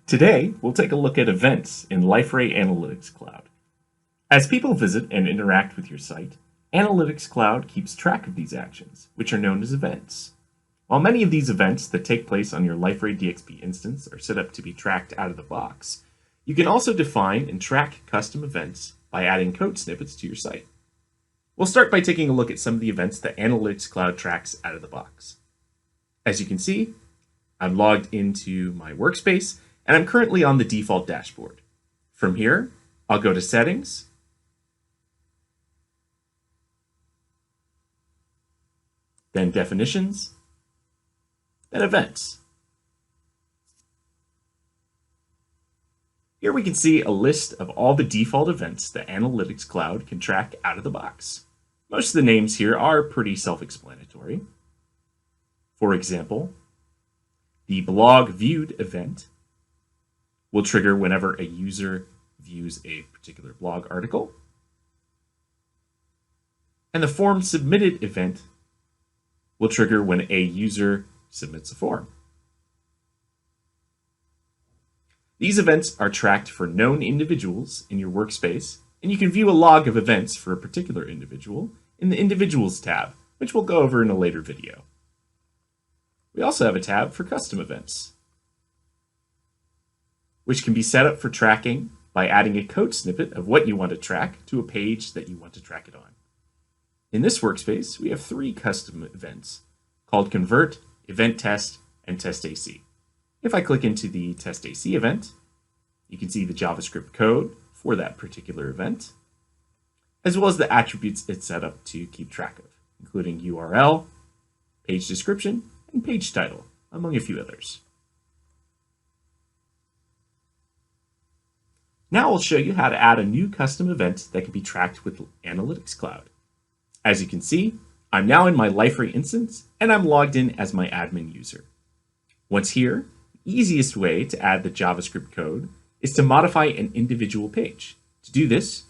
Today, we'll take a look at events in Liferay Analytics Cloud. As people visit and interact with your site, Analytics Cloud keeps track of these actions, which are known as events. While many of these events that take place on your Liferay DXP instance are set up to be tracked out of the box, you can also define and track custom events by adding code snippets to your site. We'll start by taking a look at some of the events that Analytics Cloud tracks out of the box. As you can see, I'm logged into my workspace, and I'm currently on the default dashboard. From here, I'll go to Settings, then Definitions, then Events. Here we can see a list of all the default events that Analytics Cloud can track out of the box. Most of the names here are pretty self-explanatory. For example, the blog viewed event will trigger whenever a user views a particular blog article. And the form submitted event will trigger when a user submits a form. These events are tracked for known individuals in your workspace, and you can view a log of events for a particular individual in the Individuals tab, which we'll go over in a later video. We also have a tab for custom events, which can be set up for tracking by adding a code snippet of what you want to track to a page that you want to track it on. In this workspace, we have three custom events called Convert, Event Test, and Test AC. If I click into the Test AC event, you can see the JavaScript code for that particular event, as well as the attributes it's set up to keep track of, including URL, page description, and page title, among a few others. Now I'll show you how to add a new custom event that can be tracked with Analytics Cloud. As you can see, I'm now in my Liferay instance, and I'm logged in as my admin user. Once here, the easiest way to add the JavaScript code is to modify an individual page. To do this,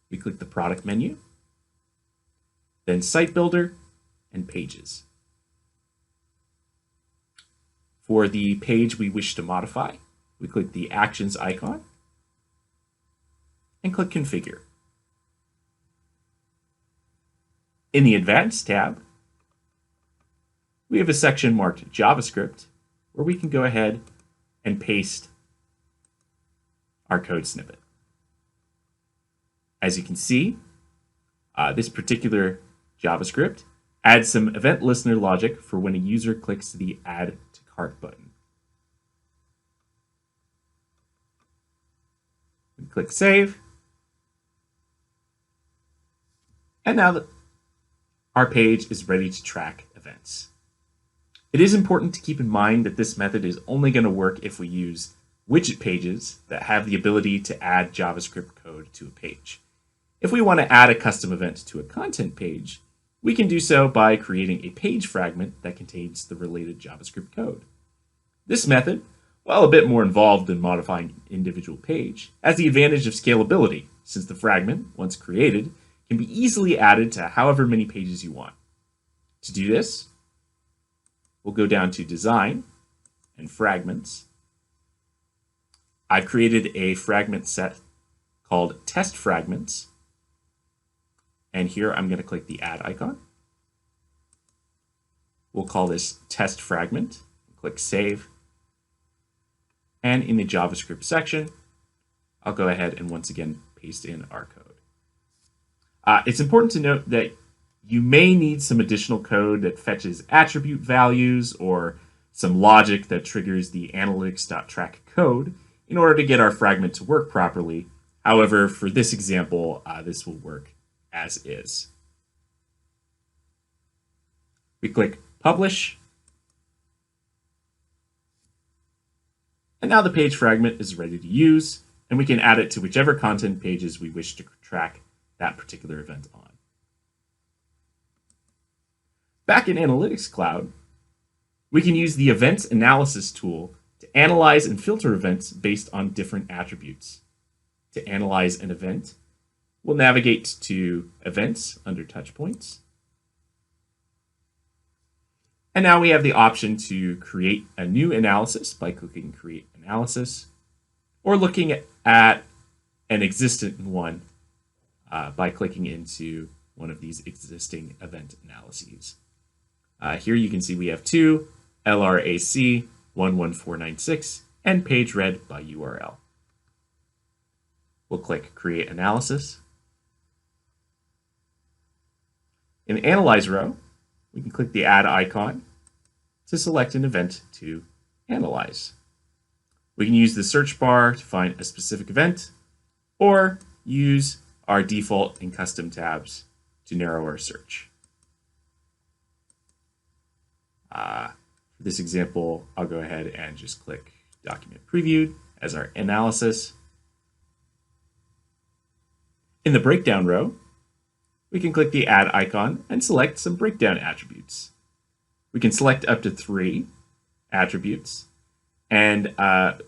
we click the Product menu, then Site Builder, and Pages. For the page we wish to modify, we click the Actions icon, and click Configure. In the Advanced tab, we have a section marked JavaScript where we can go ahead and paste our code snippet. As you can see, this particular JavaScript adds some event listener logic for when a user clicks the Add to Cart button. We click Save. And now our page is ready to track events. It is important to keep in mind that this method is only going to work if we use widget pages that have the ability to add JavaScript code to a page. If we want to add a custom event to a content page, we can do so by creating a page fragment that contains the related JavaScript code. This method, while a bit more involved than modifying an individual page, has the advantage of scalability, since the fragment, once created, can be easily added to however many pages you want. To do this, we'll go down to Design and Fragments. I've created a fragment set called Test Fragments, and here I'm going to click the Add icon. We'll call this Test Fragment, click Save, and in the JavaScript section, I'll go ahead and once again paste in our code. It's important to note that you may need some additional code that fetches attribute values or some logic that triggers the analytics.track code in order to get our fragment to work properly. However, for this example, this will work as is. We click Publish. And now the page fragment is ready to use, and we can add it to whichever content pages we wish to track that particular event on. Back in Analytics Cloud, we can use the Events Analysis tool to analyze and filter events based on different attributes. To analyze an event, we'll navigate to Events under Touchpoints, And now we have the option to create a new analysis by clicking Create Analysis, or looking at an existent one by clicking into one of these existing event analyses. Here you can see we have two, LRAC 11496, and page read by URL. We'll click Create Analysis. In the Analyze row, we can click the Add icon to select an event to analyze. We can use the search bar to find a specific event, or use our default and custom tabs to narrow our search. For this example, I'll go ahead and just click Document Previewed as our analysis. In the Breakdown row, we can click the Add icon and select some breakdown attributes. We can select up to 3 attributes, and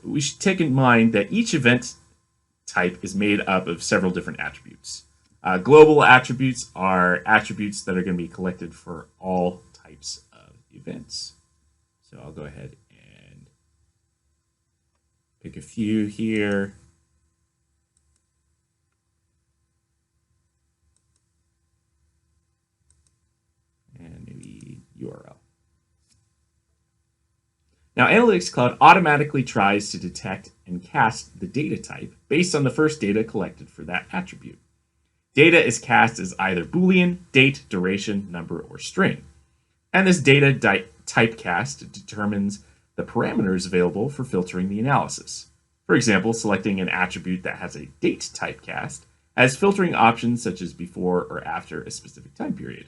we should take in mind that each event type is made up of several different attributes. Global attributes are attributes that are going to be collected for all types of events. So I'll go ahead and pick a few here. And maybe URL. Now, Analytics Cloud automatically tries to detect and cast the data type based on the first data collected for that attribute. Data is cast as either Boolean, date, duration, number, or string. And this data typecast determines the parameters available for filtering the analysis. For example, selecting an attribute that has a date typecast has filtering options such as before or after a specific time period.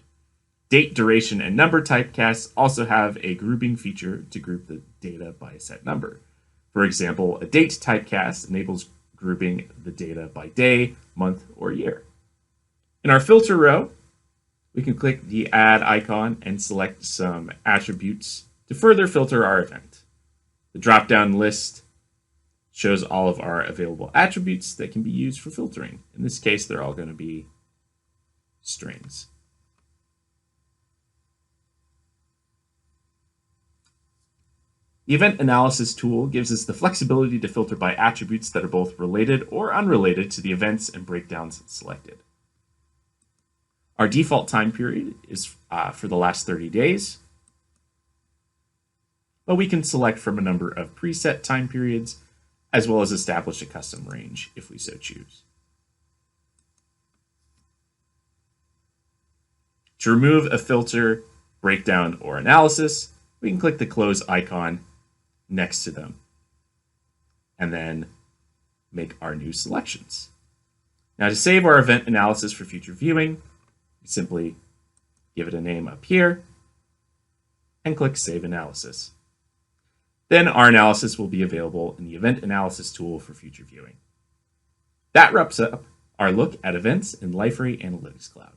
Date, duration, and number typecasts also have a grouping feature to group the data by a set number. For example, a date typecast enables grouping the data by day, month, or year. In our filter row, we can click the Add icon and select some attributes to further filter our event. The drop-down list shows all of our available attributes that can be used for filtering. In this case, they're all going to be strings. The event analysis tool gives us the flexibility to filter by attributes that are both related or unrelated to the events and breakdowns selected. Our default time period is for the last 30 days, but we can select from a number of preset time periods, as well as establish a custom range if we so choose. To remove a filter, breakdown, or analysis, we can click the Close icon next to them, and then make our new selections. Now, to save our event analysis for future viewing, we simply give it a name up here and click Save Analysis. Then our analysis will be available in the Event Analysis tool for future viewing. That wraps up our look at events in Liferay Analytics Cloud.